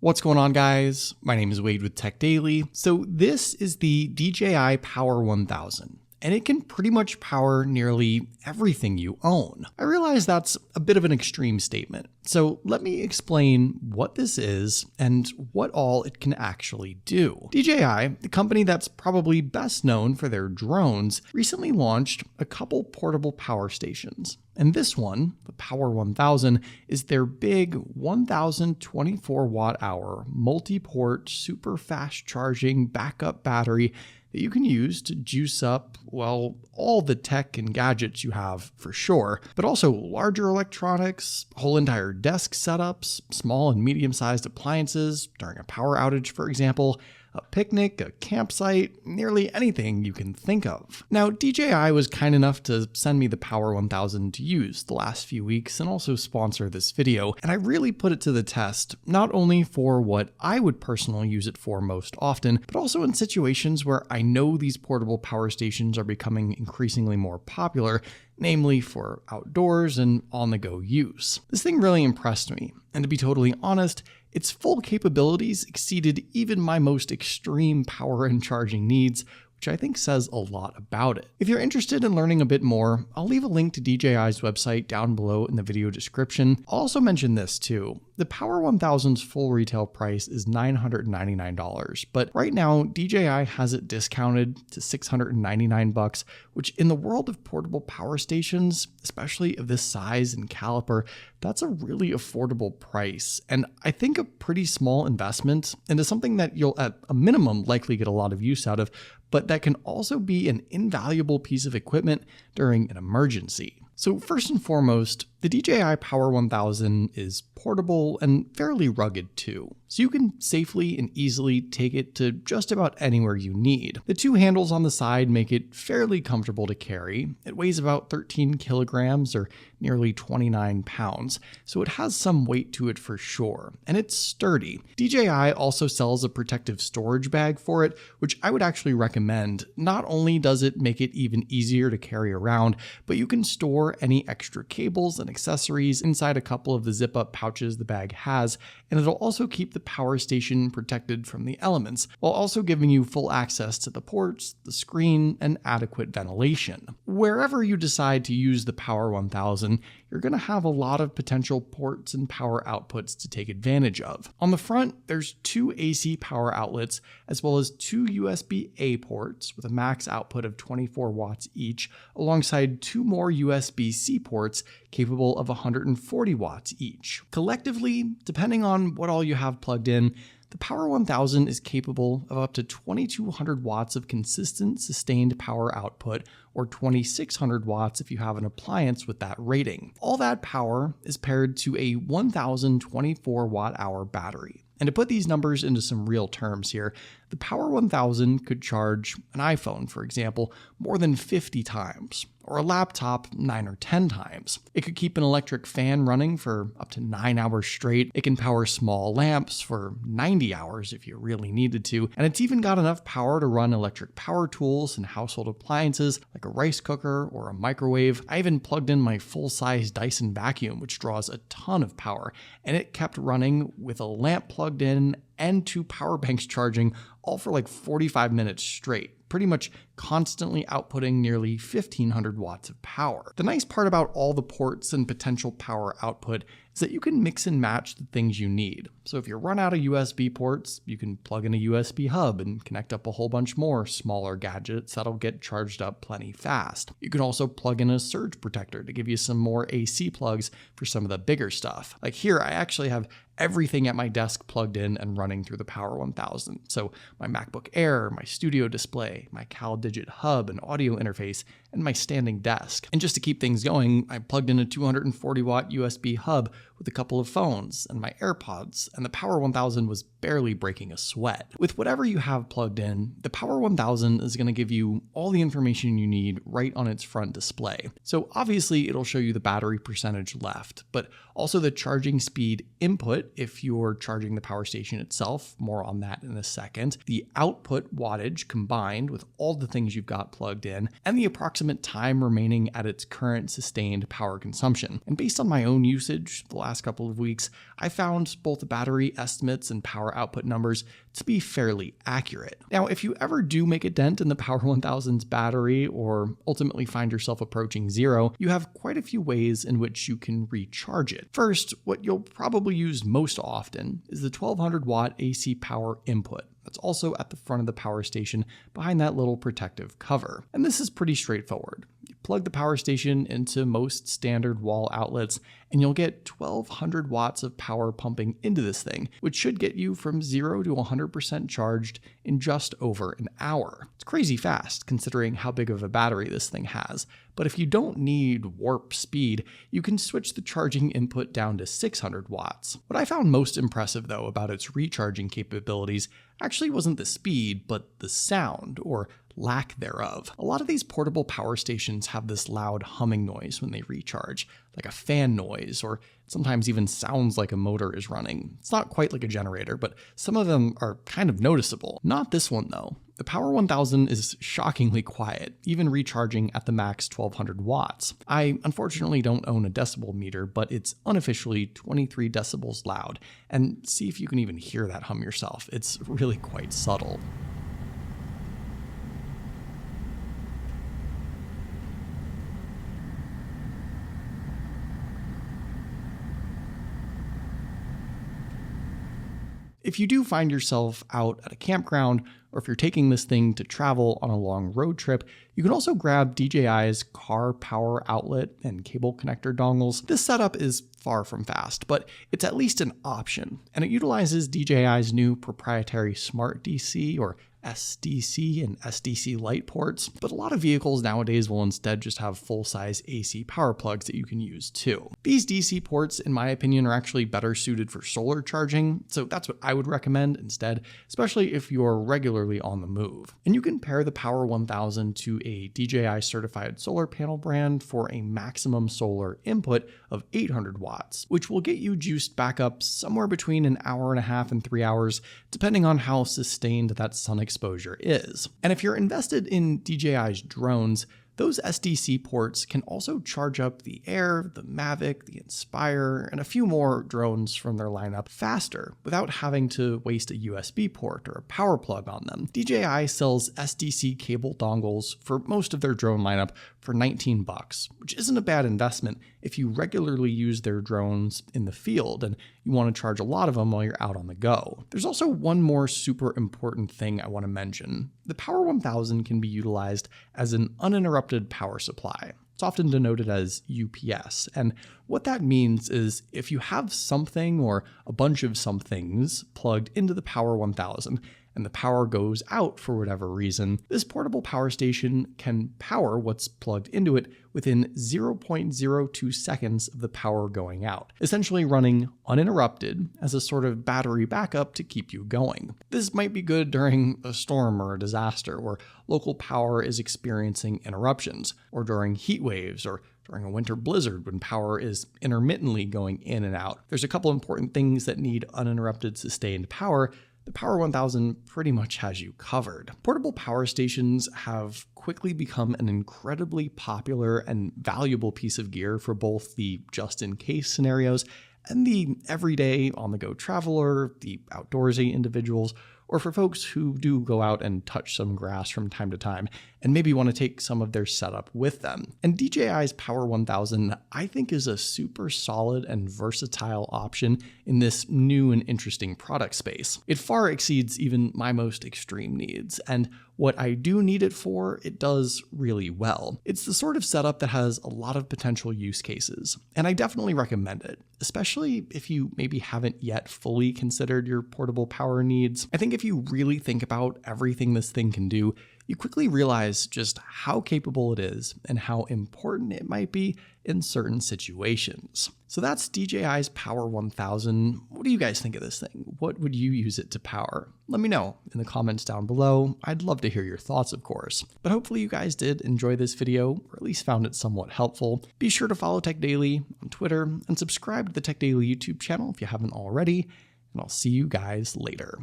What's going on, guys? My name is Wade with TechDaily. So this is the DJI Power 1000, and it can pretty much power nearly everything you own. I realize that's a bit of an extreme statement, so let me explain what this is and what all it can actually do. DJI, the company that's probably best known for their drones, recently launched a couple portable power stations. And this one, the Power 1000, is their big 1024 watt hour multi-port super fast charging backup battery that you can use to juice up, well, all the tech and gadgets you have for sure, but also larger electronics, whole entire desk setups, small and medium-sized appliances during a power outage, for example, a picnic, a campsite, nearly anything you can think of. Now, DJI was kind enough to send me the Power 1000 to use the last few weeks and also sponsor this video, and I really put it to the test, not only for what I would personally use it for most often, but also in situations where I know these portable power stations are becoming increasingly more popular, namely for outdoors and on-the-go use. This thing really impressed me, and to be totally honest, its full capabilities exceeded even my most extreme power and charging needs, which I think says a lot about it. If you're interested in learning a bit more, I'll leave a link to DJI's website down below in the video description. I'll also mention this too. The Power 1000's full retail price is $999, but right now DJI has it discounted to $699, which in the world of portable power stations, especially of this size and caliber, that's a really affordable price, and I think a pretty small investment into something that you'll at a minimum likely get a lot of use out of, but that can also be an invaluable piece of equipment during an emergency. So first and foremost, the DJI Power 1000 is portable and fairly rugged too, so you can safely and easily take it to just about anywhere you need. The two handles on the side make it fairly comfortable to carry. It weighs about 13 kilograms or nearly 29 pounds, so it has some weight to it for sure, and it's sturdy. DJI also sells a protective storage bag for it, which I would actually recommend. Not only does it make it even easier to carry around, but you can store any extra cables and accessories inside a couple of the zip-up pouches the bag has, and it'll also keep the power station protected from the elements, while also giving you full access to the ports, the screen, and adequate ventilation. Wherever you decide to use the Power 1000, you're going to have a lot of potential ports and power outputs to take advantage of. On the front, there's two AC power outlets, as well as two USB-A ports with a max output of 24 watts each, alongside two more USB-C ports capable of 140 watts each. Collectively, depending on what all you have plugged in, the Power 1000 is capable of up to 2200 watts of consistent sustained power output, or 2600 watts if you have an appliance with that rating. All that power is paired to a 1024 watt hour battery. And to put these numbers into some real terms here, the Power 1000 could charge an iPhone, for example, more than 50 times, or a laptop 9 or 10 times. It could keep an electric fan running for up to 9 hours straight. It can power small lamps for 90 hours if you really needed to, and it's even got enough power to run electric power tools and household appliances like a rice cooker or a microwave. I even plugged in my full-size Dyson vacuum, which draws a ton of power, and it kept running with a lamp plugged in and two power banks charging, all for like 45 minutes straight, pretty much constantly outputting nearly 1500 watts of power. The nice part about all the ports and potential power output is that you can mix and match the things you need. So if you run out of USB ports, you can plug in a USB hub and connect up a whole bunch more smaller gadgets that'll get charged up plenty fast. You can also plug in a surge protector to give you some more AC plugs for some of the bigger stuff. Like here, I actually have everything at my desk plugged in and running through the Power 1000. So my MacBook Air, my studio display, my CalDigit hub and audio interface, and my standing desk. And just to keep things going, I plugged in a 240 watt USB hub with a couple of phones and my AirPods, and the Power 1000 was barely breaking a sweat. With whatever you have plugged in, the Power 1000 is going to give you all the information you need right on its front display. So obviously it'll show you the battery percentage left, but also the charging speed input if you're charging the power station itself, more on that in a second, the output wattage combined with all the things you've got plugged in, and the approximate time remaining at its current sustained power consumption. And based on my own usage the last past couple of weeks, I found both the battery estimates and power output numbers to be fairly accurate. Now, if you ever do make a dent in the Power 1000's battery or ultimately find yourself approaching zero, you have quite a few ways in which you can recharge it. First, what you'll probably use most often is the 1200 watt AC power input. That's also at the front of the power station behind that little protective cover. And this is pretty straightforward. You plug the power station into most standard wall outlets and you'll get 1200 watts of power pumping into this thing, which should get you from 0 to 100% charged in just over an hour. It's crazy fast considering how big of a battery this thing has. But if you don't need warp speed, you can switch the charging input down to 600 watts. What I found most impressive though about its recharging capabilities actually wasn't the speed, but the sound, or lack thereof. A lot of these portable power stations have this loud humming noise when they recharge, like a fan noise, or sometimes even sounds like a motor is running. It's not quite like a generator, but some of them are kind of noticeable. Not this one though. The Power 1000 is shockingly quiet, even recharging at the max 1200 watts. I unfortunately don't own a decibel meter, but it's unofficially 23 decibels loud, and see if you can even hear that hum yourself. It's really quite subtle. If you do find yourself out at a campground, or if you're taking this thing to travel on a long road trip, you can also grab DJI's car power outlet and cable connector dongles. This setup is far from fast, but it's at least an option, and it utilizes DJI's new proprietary Smart DC, or SDC and SDC Lite ports, but a lot of vehicles nowadays will instead just have full-size AC power plugs that you can use too. These DC ports, in my opinion, are actually better suited for solar charging, so that's what I would recommend instead, especially if you're regularly on the move. And you can pair the Power 1000 to a DJI certified solar panel brand for a maximum solar input of 800 watts, which will get you juiced back up somewhere between an hour and a half and 3 hours, depending on how sustained that sun exposure is. And if you're invested in DJI's drones, those SDC ports can also charge up the Air, the Mavic, the Inspire, and a few more drones from their lineup faster without having to waste a USB port or a power plug on them. DJI sells SDC cable dongles for most of their drone lineup for $19, which isn't a bad investment if you regularly use their drones in the field and you want to charge a lot of them while you're out on the go. There's also one more super important thing I want to mention. The Power 1000 can be utilized as an uninterrupted power supply. It's often denoted as UPS, and what that means is if you have something or a bunch of somethings plugged into the Power 1000 and the power goes out for whatever reason, this portable power station can power what's plugged into it within 0.02 seconds of the power going out, essentially running uninterrupted as a sort of battery backup to keep you going. This might be good during a storm or a disaster where local power is experiencing interruptions, or during heat waves, or during a winter blizzard when power is intermittently going in and out. There's a couple important things that need uninterrupted sustained power. The Power 1000 pretty much has you covered. Portable power stations have quickly become an incredibly popular and valuable piece of gear for both the just-in-case scenarios and the everyday on-the-go traveler, the outdoorsy individuals, or for folks who do go out and touch some grass from time to time and maybe want to take some of their setup with them. And DJI's Power 1000, I think, is a super solid and versatile option in this new and interesting product space. It far exceeds even my most extreme needs, and what I do need it for, it does really well. It's the sort of setup that has a lot of potential use cases, and I definitely recommend it, especially if you maybe haven't yet fully considered your portable power needs. I think if you really think about everything this thing can do, you quickly realize just how capable it is and how important it might be in certain situations. So that's DJI's Power 1000. What do you guys think of this thing? What would you use it to power? Let me know in the comments down below. I'd love to hear your thoughts, of course. But hopefully you guys did enjoy this video, or at least found it somewhat helpful. Be sure to follow TechDaily on Twitter and subscribe to the TechDaily YouTube channel if you haven't already, and I'll see you guys later.